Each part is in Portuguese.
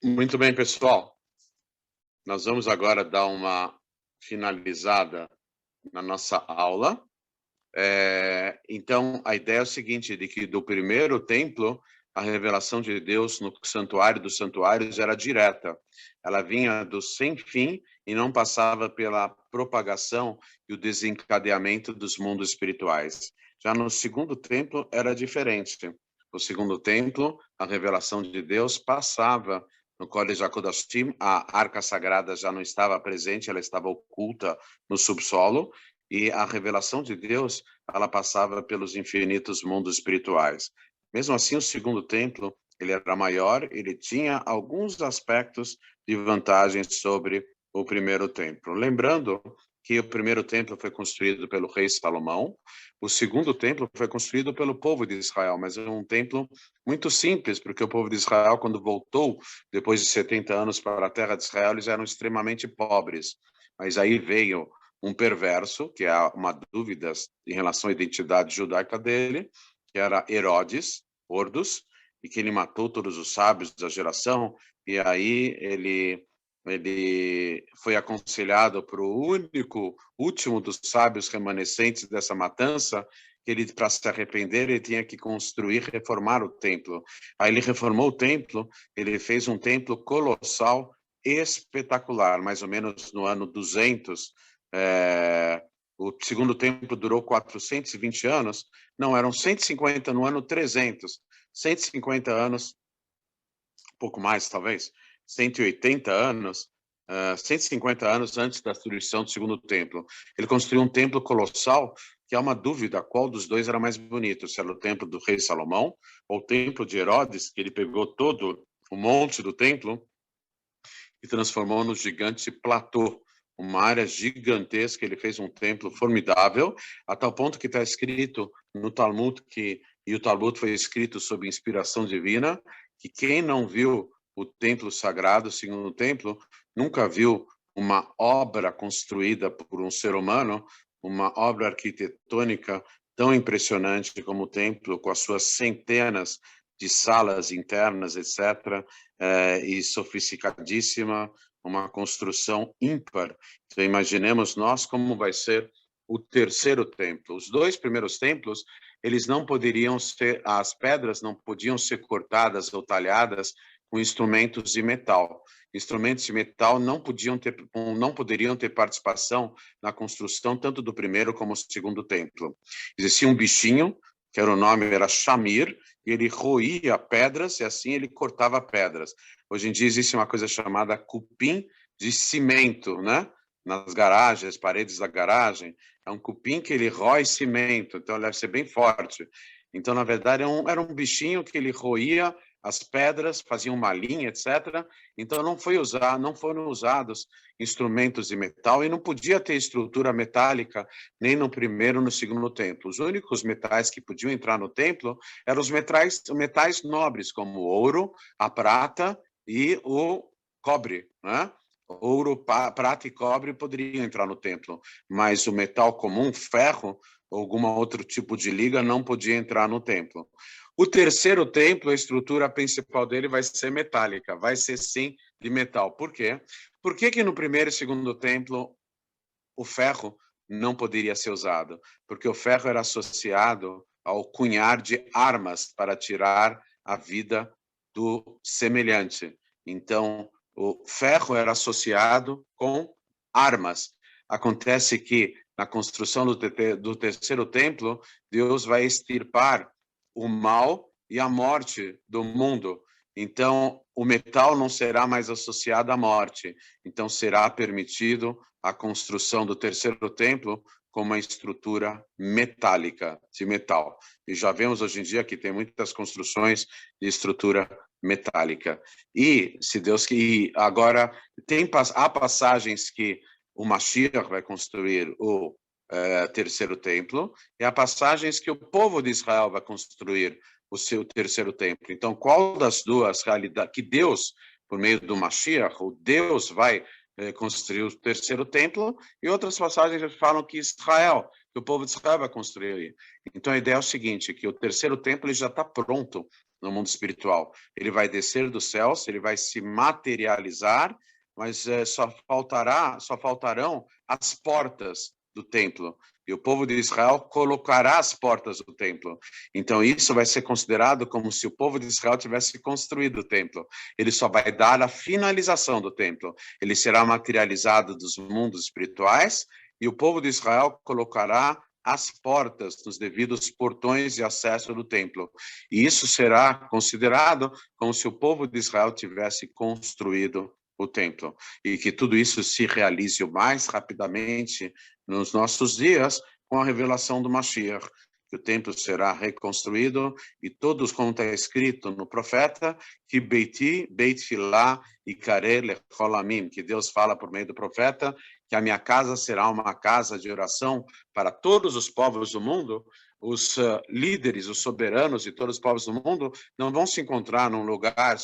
Muito bem, pessoal. Nós vamos agora dar uma finalizada na nossa aula. Então, a ideia é o seguinte, de que do primeiro templo, a revelação de Deus no santuário dos santuários era direta. Ela vinha do sem fim e não passava pela propagação e o desencadeamento dos mundos espirituais. Já no segundo templo era diferente. No segundo templo, a revelação de Deus passava no Kodesh HaKodashim, a arca sagrada já não estava presente, ela estava oculta no subsolo, e a revelação de Deus, ela passava pelos infinitos mundos espirituais. Mesmo assim, o segundo templo, ele era maior, ele tinha alguns aspectos de vantagem sobre o primeiro templo. Lembrando que o primeiro templo foi construído pelo rei Salomão, o segundo templo foi construído pelo povo de Israel, mas é um templo muito simples, porque o povo de Israel, quando voltou, depois de 70 anos para a terra de Israel, eles eram extremamente pobres. Mas aí veio um perverso, que é uma dúvida em relação à identidade judaica dele, que era Herodes, Hordos, e que ele matou todos os sábios da geração, e aí ele foi aconselhado para o último dos sábios remanescentes dessa matança, que ele, para se arrepender, ele tinha que construir, reformar o templo. Aí ele reformou o templo, ele fez um templo colossal, espetacular, mais ou menos no ano 200, o segundo templo durou 420 anos, não, eram 150 no ano 300, 150 anos, um pouco mais talvez, 180 anos, 150 anos antes da destruição do segundo templo. Ele construiu um templo colossal, que há uma dúvida qual dos dois era mais bonito, se era o templo do rei Salomão ou o templo de Herodes, que ele pegou todo o monte do templo e transformou no gigante platô, uma área gigantesca. Ele fez um templo formidável, a tal ponto que está escrito no Talmud, e o Talmud foi escrito sob inspiração divina, que quem não viu o templo sagrado, o segundo templo, nunca viu uma obra construída por um ser humano, uma obra arquitetônica tão impressionante como o templo, com as suas centenas de salas internas, etc., e sofisticadíssima, uma construção ímpar. Então, imaginemos nós como vai ser o terceiro templo. Os dois primeiros templos, eles não poderiam ser, as pedras não podiam ser cortadas ou talhadas com instrumentos de metal. Instrumentos de metal não poderiam ter participação na construção tanto do primeiro como do segundo templo. Existia um bichinho, que era o nome, era Shamir, e ele roía pedras e assim ele cortava pedras. Hoje em dia existe uma coisa chamada cupim de cimento, né? Nas garagens, paredes da garagem, é um cupim que ele rói cimento, então ele deve ser bem forte. Então, na verdade, era um bichinho que ele roía as pedras, fazia uma linha, etc. Então, não foram usados instrumentos de metal e não podia ter estrutura metálica nem no primeiro, no segundo templo. Os únicos metais que podiam entrar no templo eram os metais nobres, como o ouro, a prata e o cobre, né? Ouro, prata e cobre poderiam entrar no templo, mas o metal comum, ferro, ou algum outro tipo de liga, não podia entrar no templo. O terceiro templo, a estrutura principal dele vai ser metálica, vai ser sim de metal. Por quê? Por que no primeiro e segundo templo o ferro não poderia ser usado? Porque o ferro era associado ao cunhar de armas para tirar a vida do semelhante. Então, o ferro era associado com armas. Acontece que, na construção do terceiro templo, Deus vai extirpar o mal e a morte do mundo. Então, o metal não será mais associado à morte. Então, será permitido a construção do terceiro templo com uma estrutura metálica, de metal. E já vemos hoje em dia que tem muitas construções de estrutura metálica. E, se Deus quiser, agora há passagens que o Mashiach vai construir o terceiro templo, e há passagens que o povo de Israel vai construir o seu terceiro templo. Então, qual das duas realidades que Deus, por meio do Mashiach, o Deus vai construir o terceiro templo, e outras passagens falam que Israel, que o povo de Israel vai construir. Então, a ideia é o seguinte, que o terceiro templo ele já está pronto no mundo espiritual. Ele vai descer dos céus, ele vai se materializar, mas só faltarão as portas do templo. E o povo de Israel colocará as portas do templo. Então, isso vai ser considerado como se o povo de Israel tivesse construído o templo. Ele só vai dar a finalização do templo. Ele será materializado dos mundos espirituais e o povo de Israel colocará as portas nos devidos portões de acesso do templo. E isso será considerado como se o povo de Israel tivesse construído o templo. E que tudo isso se realize o mais rapidamente nos nossos dias com a revelação do Mashiach. Que o templo será reconstruído e todos, como está escrito no profeta, que Beiti, Beit Filah e Kareh Lechol Amim, que Deus fala por meio do profeta, que a minha casa será uma casa de oração para todos os povos do mundo. Os líderes, os soberanos de todos os povos do mundo não vão se encontrar num lugar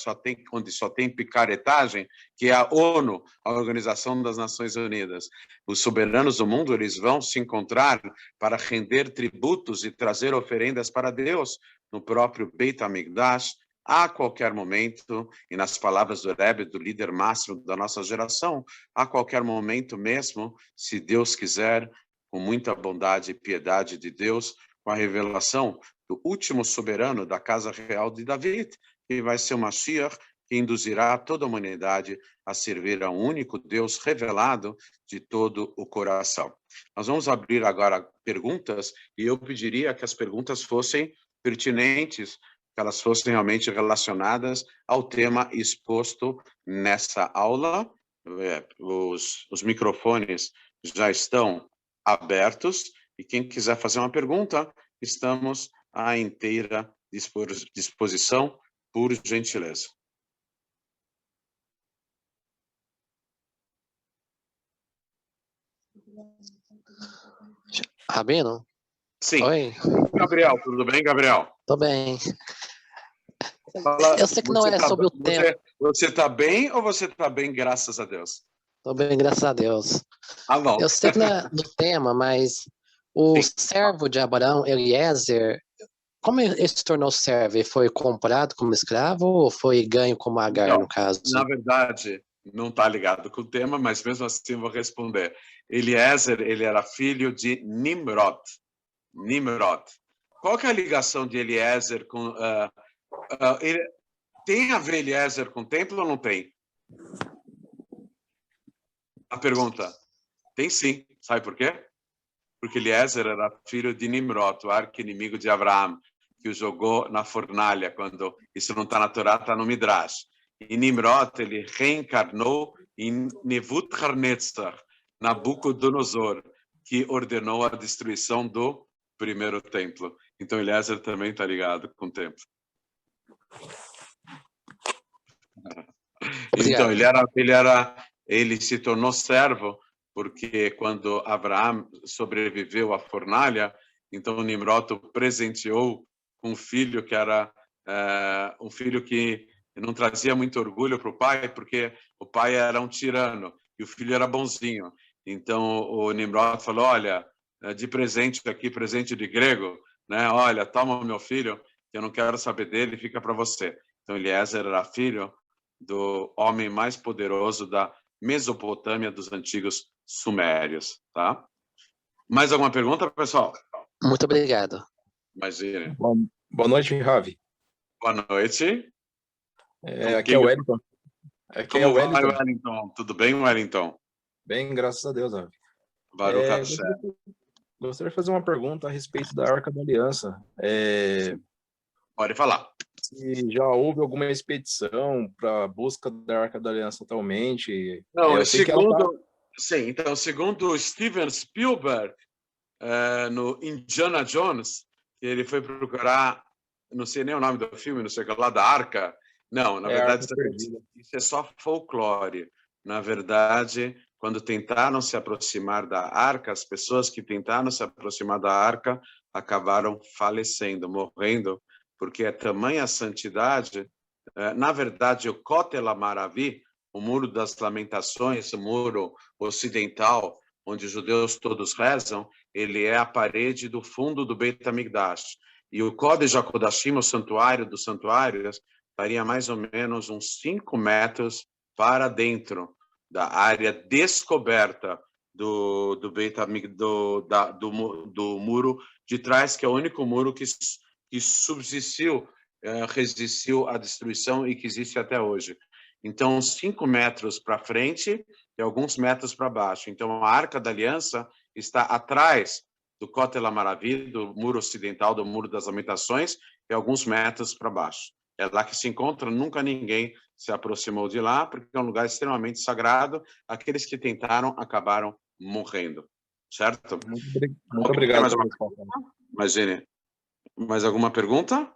onde só tem picaretagem, que é a ONU, a Organização das Nações Unidas. Os soberanos do mundo, eles vão se encontrar para render tributos e trazer oferendas para Deus no próprio Beit HaMikdash, a qualquer momento, e nas palavras do Rebbe, do líder máximo da nossa geração, a qualquer momento mesmo, se Deus quiser, com muita bondade e piedade de Deus, com a revelação do último soberano da casa real de David, que vai ser o Mashiach, que induzirá toda a humanidade a servir a um único Deus revelado de todo o coração. Nós vamos abrir agora perguntas, e eu pediria que as perguntas fossem pertinentes, que elas fossem realmente relacionadas ao tema exposto nessa aula. Os microfones já estão abertos, e quem quiser fazer uma pergunta, estamos à inteira disposição, por gentileza. Rabino? Sim. Oi. Gabriel, tudo bem, Gabriel? Tô bem. Fala, eu sei que não é sobre o tema. Você está bem ou você está bem, graças a Deus? Tô bem, graças a Deus. Ah, bom. Eu sei que não é do tema, mas o Sim. servo de Abraão, Eliezer, como ele se tornou servo? Ele foi comprado como escravo ou foi ganho como Agar, Não, no caso? na verdade, não está ligado com o tema, mas mesmo assim eu vou responder. Eliezer, ele era filho de Nimrod. Nimrod. Qual que é a ligação de Eliezer com... tem a ver Eliezer com o templo ou não tem? A pergunta, tem sim. Sabe por quê? Porque Eliezer era filho de Nimrod, o arqui-inimigo de Abraão, que o jogou na fornalha, quando isso não está na Torá, está no Midrash. E Nimrod, ele reencarnou em Nebuchadnezzar, Nabucodonosor, que ordenou a destruição do primeiro templo. Então, Eliezer também está ligado com o templo. Então, ele se tornou servo, porque quando Abraão sobreviveu à fornalha, então Nimrod o presenteou com um filho que era um filho que não trazia muito orgulho para o pai, porque o pai era um tirano e o filho era bonzinho. Então o Nimrod falou: olha, de presente aqui, presente de grego, né? Olha, toma o meu filho, que eu não quero saber dele, fica para você. Então Eliezer era filho do homem mais poderoso da Mesopotâmia dos antigos sumérios, tá? Mais alguma pergunta, pessoal? Muito obrigado. Imagine. Boa noite, Ravi. Boa noite. Aqui é o Wellington. Como vai, Wellington? Tudo bem, Wellington? Bem, graças a Deus, Ravi. Baruch Hashem. Gostaria de fazer uma pergunta a respeito da Arca da Aliança. Pode falar. Se já houve alguma expedição para a busca da Arca da Aliança atualmente? Não, segundo Steven Spielberg, no Indiana Jones, ele foi procurar, não sei nem o nome do filme, não sei o que lá, da Arca. Não, na verdade, isso é só folclore. na verdade, quando tentaram se aproximar da arca, as pessoas que tentaram se aproximar da arca acabaram falecendo, morrendo, porque é tamanha a santidade. Na verdade, o Kotel HaMaravi, o Muro das Lamentações, o muro ocidental, onde os judeus todos rezam, ele é a parede do fundo do Beit HaMikdash. E o Kodesh HaKodashim, o santuário dos santuários, estaria mais ou menos uns 5 metros para dentro da área descoberta do Beit HaMikdash, do muro de trás, que é o único muro que subsistiu, resistiu à destruição e que existe até hoje. Então, 5 metros para frente e alguns metros para baixo. Então, a Arca da Aliança está atrás do Kotel HaMaravi, do muro ocidental, do Muro das Lamentações, e alguns metros para baixo. É lá que se encontra, nunca ninguém se aproximou de lá, porque é um lugar extremamente sagrado. Aqueles que tentaram acabaram morrendo, certo? Muito obrigado. Imagine. Mais alguma pergunta?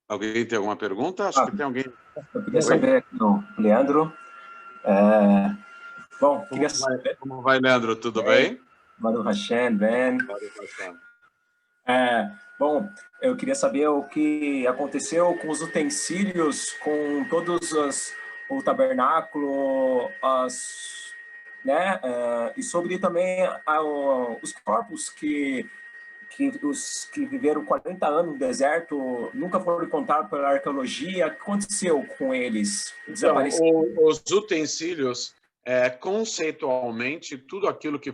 Alguém tem alguma pergunta? Acho que tem alguém. Eu queria saber aqui, Leandro. Bom, queria saber. Como vai, Leandro? Tudo bem? Baruch Hashem, Ben. Bom, eu queria saber o que aconteceu com os utensílios, com todos o tabernáculo, né? E sobre também os corpos que os que viveram 40 anos no deserto nunca foram encontrados pela arqueologia. O que aconteceu com eles? Então, os utensílios, conceitualmente, tudo aquilo que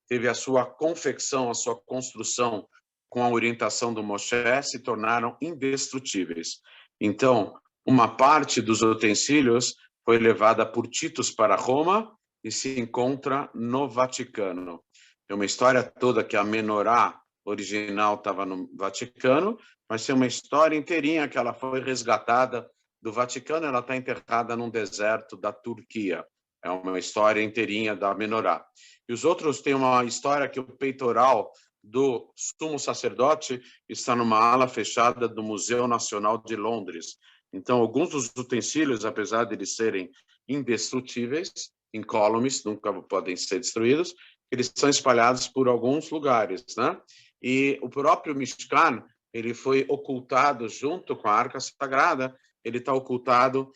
teve a sua confecção, a sua construção com a orientação do Moshe, se tornaram indestrutíveis. Então, uma parte dos utensílios foi levada por Titus para Roma e se encontra no Vaticano. Tem uma história toda que a menorá original estava no Vaticano, mas tem uma história inteirinha que ela foi resgatada do Vaticano, ela está enterrada num deserto da Turquia. É uma história inteirinha da menorá. E os outros têm uma história que o peitoral do sumo sacerdote está numa ala fechada do Museu Nacional de Londres. Então, alguns dos utensílios, apesar de eles serem indestrutíveis, incólumes, nunca podem ser destruídos, eles são espalhados por alguns lugares, né? E o próprio Mishkan, ele foi ocultado junto com a Arca Sagrada, ele está ocultado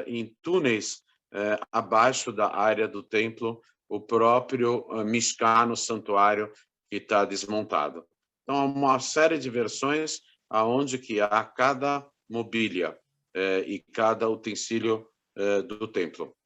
em túneis abaixo da área do templo, o próprio Mishkan, o santuário, que está desmontado. Então, há uma série de versões aonde que há cada mobília e cada utensílio do templo.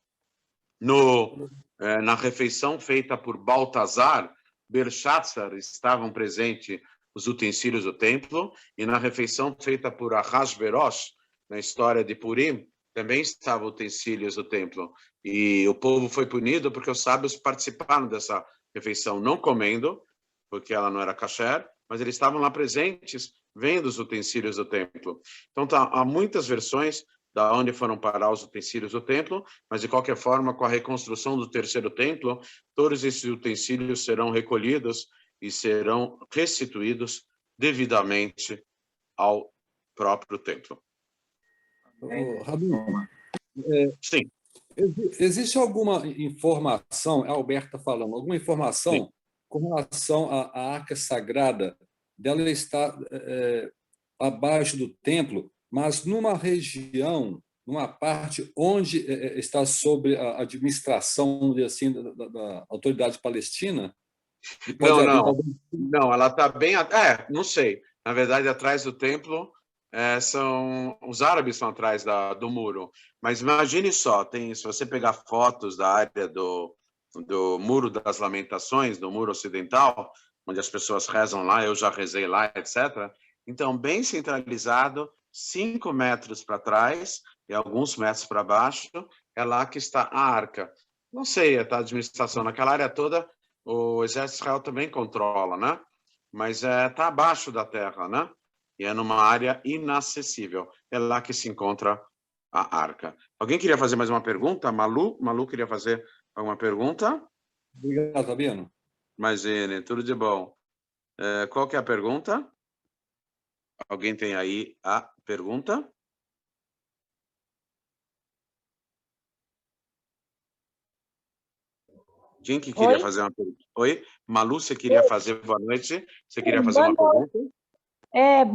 Na refeição feita por Baltazar, Belshazzar, estavam presentes os utensílios do templo, e na refeição feita por Ahasverosh, na história de Purim, também estavam utensílios do templo. E o povo foi punido porque os sábios participaram dessa refeição, não comendo, porque ela não era kasher, mas eles estavam lá presentes, vendo os utensílios do templo. Então, há muitas versões da onde foram parar os utensílios do templo, mas, de qualquer forma, com a reconstrução do terceiro templo, todos esses utensílios serão recolhidos e serão restituídos devidamente ao próprio templo. Rabino, Sim. existe alguma informação, a Alberta está falando, alguma informação Sim. com relação à Arca Sagrada, dela está abaixo do templo, mas numa região, numa parte onde está sob a administração assim, da autoridade palestina? Não, ela está bem... não sei. Na verdade, atrás do templo, os árabes estão atrás do muro. Mas imagine só, se você pegar fotos da área do Muro das Lamentações, do Muro Ocidental, onde as pessoas rezam lá, eu já rezei lá, etc. Então, bem centralizado, 5 metros para trás e alguns metros para baixo, é lá que está a arca. Não sei, a administração naquela área toda, o Exército de Israel também controla, né? Mas está abaixo da terra, né? E é numa área inacessível. É lá que se encontra a arca. Alguém queria fazer mais uma pergunta? Malu queria fazer alguma pergunta? Obrigado, Rabino. Imagine, tudo de bom. Qual que é a pergunta? Alguém tem aí a pergunta? Quem que queria Oi? fazer uma pergunta? Oi? Malu, você queria fazer boa noite? Você queria fazer Boa uma noite. pergunta?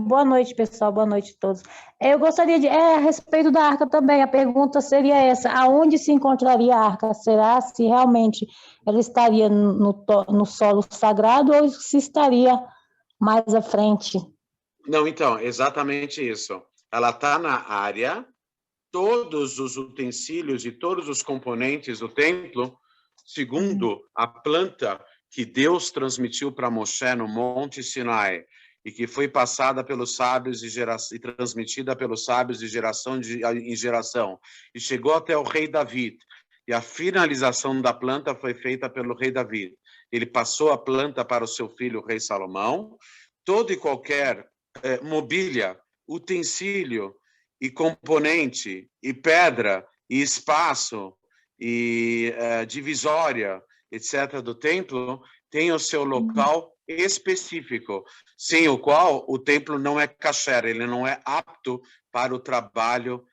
Boa noite, pessoal. Boa noite a todos. Eu gostaria de... a respeito da arca também, a pergunta seria essa: aonde se encontraria a arca? Será se realmente ela estaria no solo sagrado ou se estaria mais à frente? Não, então, exatamente isso. Ela está na área, todos os utensílios e todos os componentes do templo, segundo a planta que Deus transmitiu para Moshe no Monte Sinai, e que foi passada pelos sábios e transmitida pelos sábios de geração em geração, e chegou até o rei David. E a finalização da planta foi feita pelo rei David. Ele passou a planta para o seu filho, o rei Salomão. Todo e qualquer mobília, utensílio e componente, e pedra, e espaço, e divisória, etc., do templo, tem o seu local específico, sem o qual o templo não é kasher, ele não é apto para o trabalho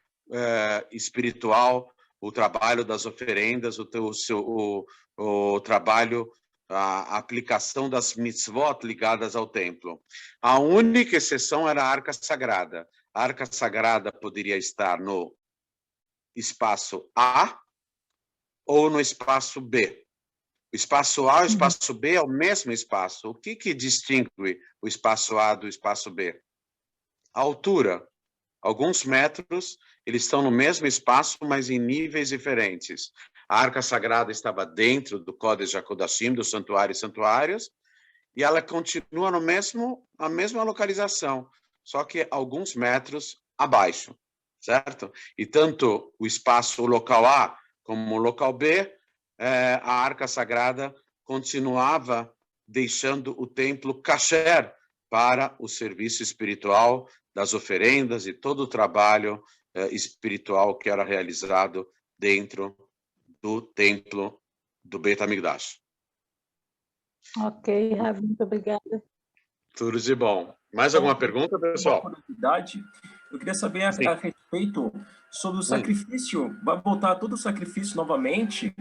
espiritual, o trabalho das oferendas, o trabalho, a aplicação das mitzvot ligadas ao templo. A única exceção era a Arca Sagrada. A Arca Sagrada poderia estar no espaço A ou no espaço B. O espaço A e o espaço B é o mesmo espaço. O que distingue o espaço A do espaço B? A altura. Alguns metros, eles estão no mesmo espaço, mas em níveis diferentes. A Arca Sagrada estava dentro do Kodesh HaKodashim, do Santuário e Santuários, e ela continua na mesma localização, só que alguns metros abaixo, certo? E tanto o espaço, o local A, como o local B, a Arca Sagrada continuava deixando o templo kasher para o serviço espiritual das oferendas e todo o trabalho espiritual que era realizado dentro do templo do Beit HaMikdash. Ok, Ravi, muito obrigada. Tudo de bom. Mais alguma pergunta, pessoal? Uma curiosidade, eu queria saber a respeito sobre o sacrifício. Vai voltar todo o sacrifício novamente?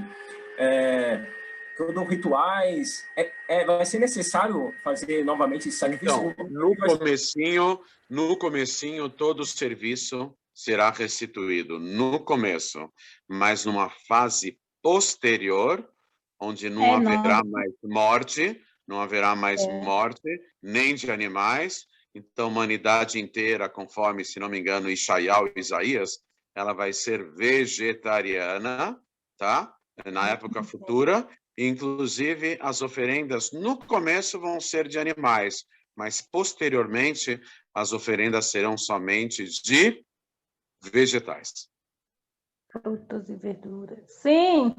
Todos rituais? Vai ser necessário fazer novamente esse sacrifício? Então, no comecinho, todo o serviço será restituído. No começo, mas numa fase posterior, onde não haverá mais morte, não haverá mais morte, nem de animais. Então, a humanidade inteira, conforme, se não me engano, Ishaiah e Isaías, ela vai ser vegetariana, tá? Na época futura. Inclusive, as oferendas, no começo, vão ser de animais, mas, posteriormente, as oferendas serão somente de vegetais. Frutas e verduras. Sim!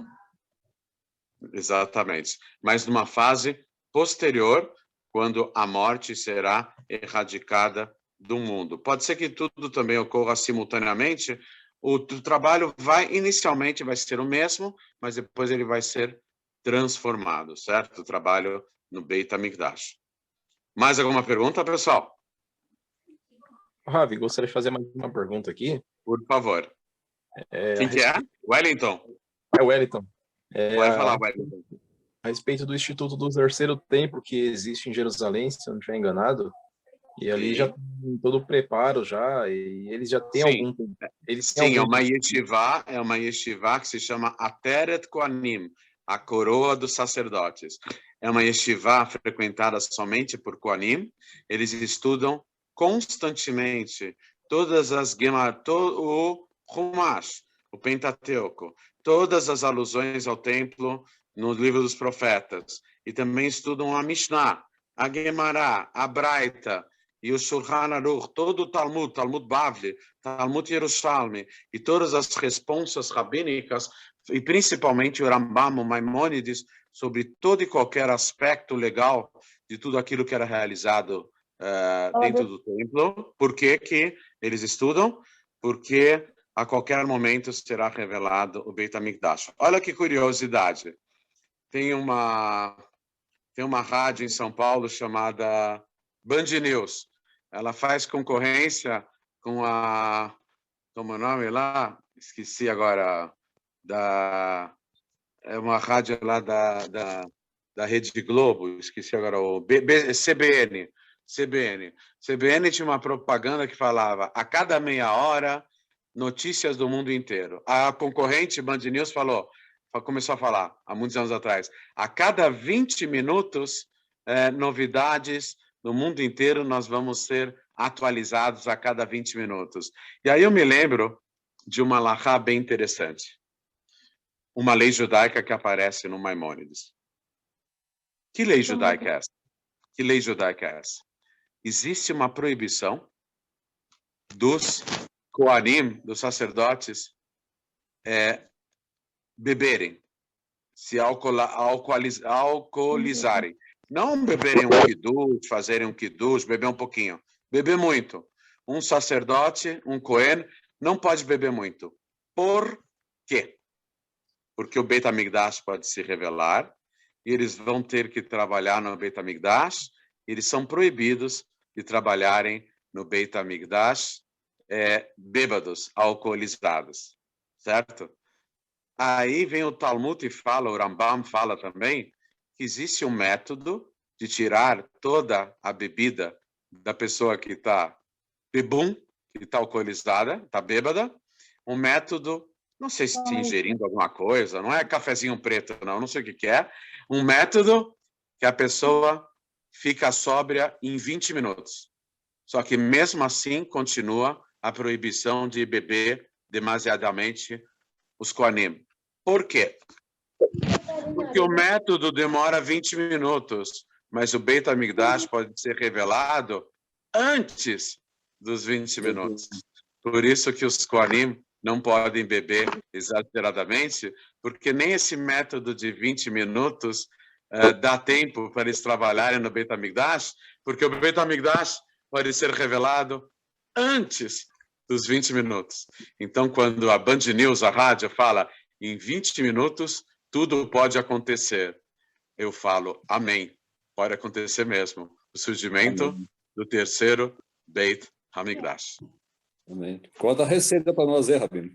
Exatamente. Mas numa fase posterior, quando a morte será erradicada do mundo. Pode ser que tudo também ocorra simultaneamente. O trabalho inicialmente vai ser o mesmo, mas depois ele vai ser transformado, certo? O trabalho no Beit HaMikdash. Mais alguma pergunta, pessoal? Ravi, gostaria de fazer mais uma pergunta aqui. Por favor. Quem que é? Wellington. É o Wellington. Pode falar, Wellington. A respeito do Instituto do Terceiro Templo que existe em Jerusalém, se eu não estiver enganado, e ali já tem todo o preparo já, e eles já têm algum... É uma yeshiva que se chama Ateret Kohanim, a coroa dos sacerdotes. É uma yeshiva frequentada somente por Kohanim. Eles estudam constantemente todas as o Humash, o Pentateuco, todas as alusões ao templo no livro dos profetas. E também estudam a Mishnah, a Gemara, a Braita e o Shulchan Aruch, todo o Talmud Bavli, Talmud Yerushalmi e todas as responsas rabínicas, e principalmente o Rambam, o Maimônides, sobre todo e qualquer aspecto legal de tudo aquilo que era realizado dentro do templo. Por que eles estudam? Porque a qualquer momento será revelado o Beit HaMikdash. Olha que curiosidade. Tem uma rádio em São Paulo chamada Band News. Ela faz concorrência com como é o nome lá? Esqueci agora. é uma rádio lá da Rede Globo, esqueci agora, o CBN. CBN tinha uma propaganda que falava, a cada meia hora, notícias do mundo inteiro. A concorrente, Band News, começou a falar, há muitos anos atrás, a cada 20 minutos, novidades no mundo inteiro, nós vamos ser atualizados a cada 20 minutos. E aí eu me lembro de uma alahá bem interessante. Uma lei judaica que aparece no Maimônides. Que lei judaica é essa? Que lei judaica é essa? Existe uma proibição dos Kohanim, dos sacerdotes, beberem, se alcoolizarem. Não beberem um kiddush, fazerem um kiddush, beber um pouquinho. Beber muito. Um sacerdote, um Kohen, não pode beber muito. Por quê? Porque o Beit HaMikdash pode se revelar, e eles vão ter que trabalhar no Beit HaMikdash, eles são proibidos de trabalharem no Beit HaMikdash bêbados, alcoolizados, certo? Aí vem o Talmud e fala, o Rambam fala também, que existe um método de tirar toda a bebida da pessoa que está bebum, que está alcoolizada, está bêbada, um método, não sei se ingerindo alguma coisa, não é cafezinho preto, não sei o que é, um método que a pessoa fica sóbria em 20 minutos. Só que mesmo assim continua a proibição de beber demasiadamente os Kohanim. Por quê? Porque o método demora 20 minutos, mas o Beit HaMikdash pode ser revelado antes dos 20 minutos. Por isso que os Kohanim não podem beber exageradamente, porque nem esse método de 20 minutos dá tempo para eles trabalharem no Beit HaMikdash, porque o Beit HaMikdash pode ser revelado antes dos 20 minutos. Então, quando a Band News, a rádio, fala em 20 minutos, tudo pode acontecer. Eu falo, amém. Pode acontecer mesmo. O surgimento do terceiro Beit HaMikdash. Amém. Conta a receita para nós, Rabino?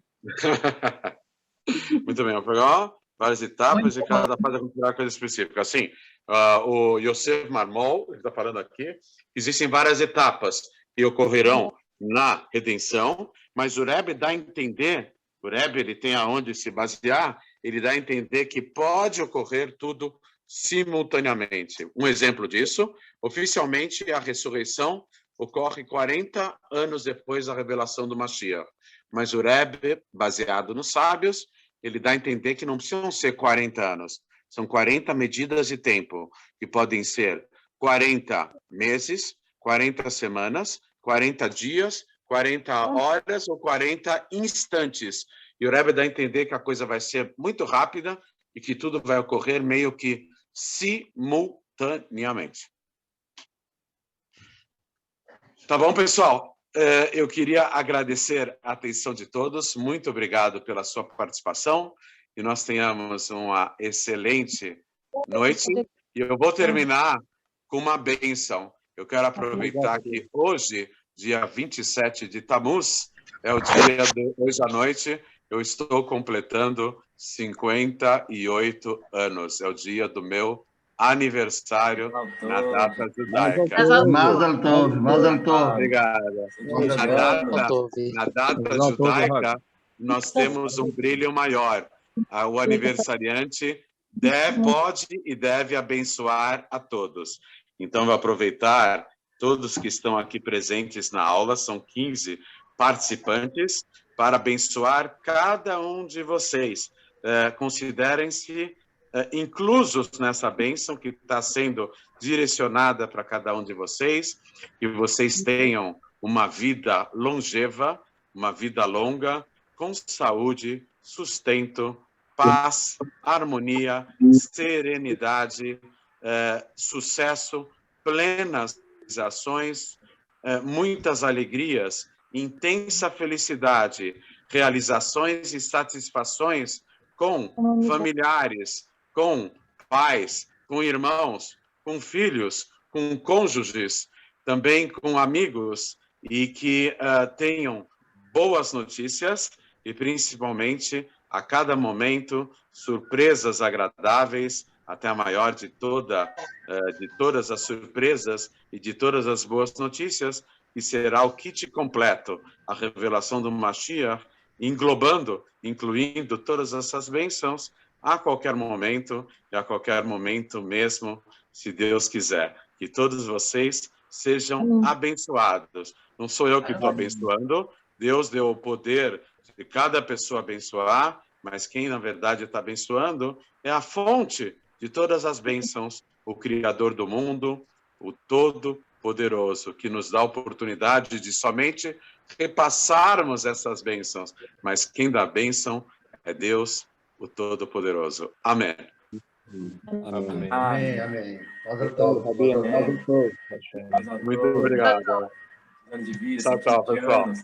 Muito bem. Eu vou pegar várias etapas e cada fase vai coisa específica. Assim, o Yosef Marmol, ele está falando aqui, existem várias etapas que ocorrerão na redenção, mas o Rebbe dá a entender, o Rebbe ele tem aonde se basear, ele dá a entender que pode ocorrer tudo simultaneamente. Um exemplo disso, oficialmente a ressurreição ocorre 40 anos depois da revelação do Mashiach. Mas o Rebbe, baseado nos sábios, ele dá a entender que não precisam ser 40 anos, são 40 medidas de tempo, que podem ser 40 meses, 40 semanas, 40 dias, 40 horas ou 40 instantes. E o Rebbe dá a entender que a coisa vai ser muito rápida e que tudo vai ocorrer meio que simultaneamente. Tá bom, pessoal? Eu queria agradecer a atenção de todos. Muito obrigado pela sua participação. E nós tenhamos uma excelente noite. E eu vou terminar com uma bênção. Eu quero aproveitar que hoje, dia 27 de Tammuz, é o dia de hoje à noite, eu estou completando 58 anos. É o dia do meu aniversário na data judaica. Mazel Tov, Mazel Tov. Obrigado. Na data judaica, nós temos um brilho maior. O aniversariante pode e deve abençoar a todos. Então, vou aproveitar todos que estão aqui presentes na aula, são 15 participantes, para abençoar cada um de vocês. Considerem-se inclusos nessa bênção que está sendo direcionada para cada um de vocês, que vocês tenham uma vida longeva, uma vida longa, com saúde, sustento, paz, harmonia, serenidade, sucesso, plenas realizações, muitas alegrias, intensa felicidade, realizações e satisfações com familiares, com pais, com irmãos, com filhos, com cônjuges, também com amigos, e que tenham boas notícias e, principalmente, a cada momento surpresas agradáveis, até a maior de todas as surpresas e de todas as boas notícias, que será o kit completo, a revelação do Mashiach, incluindo todas essas bênçãos, a qualquer momento mesmo, se Deus quiser. Que todos vocês sejam abençoados. Não sou eu que estou abençoando, Deus deu o poder de cada pessoa abençoar, mas quem, na verdade, está abençoando é a fonte de todas as bênçãos, o Criador do mundo, o Todo-Poderoso, que nos dá a oportunidade de somente repassarmos essas bênçãos, mas quem dá a bênção é Deus, o Todo-Poderoso. Amém. Amém. Amém, amém. Então, Rabino, Muito obrigado. Grande vida, Tchau, tchau, 120 pessoal. anos.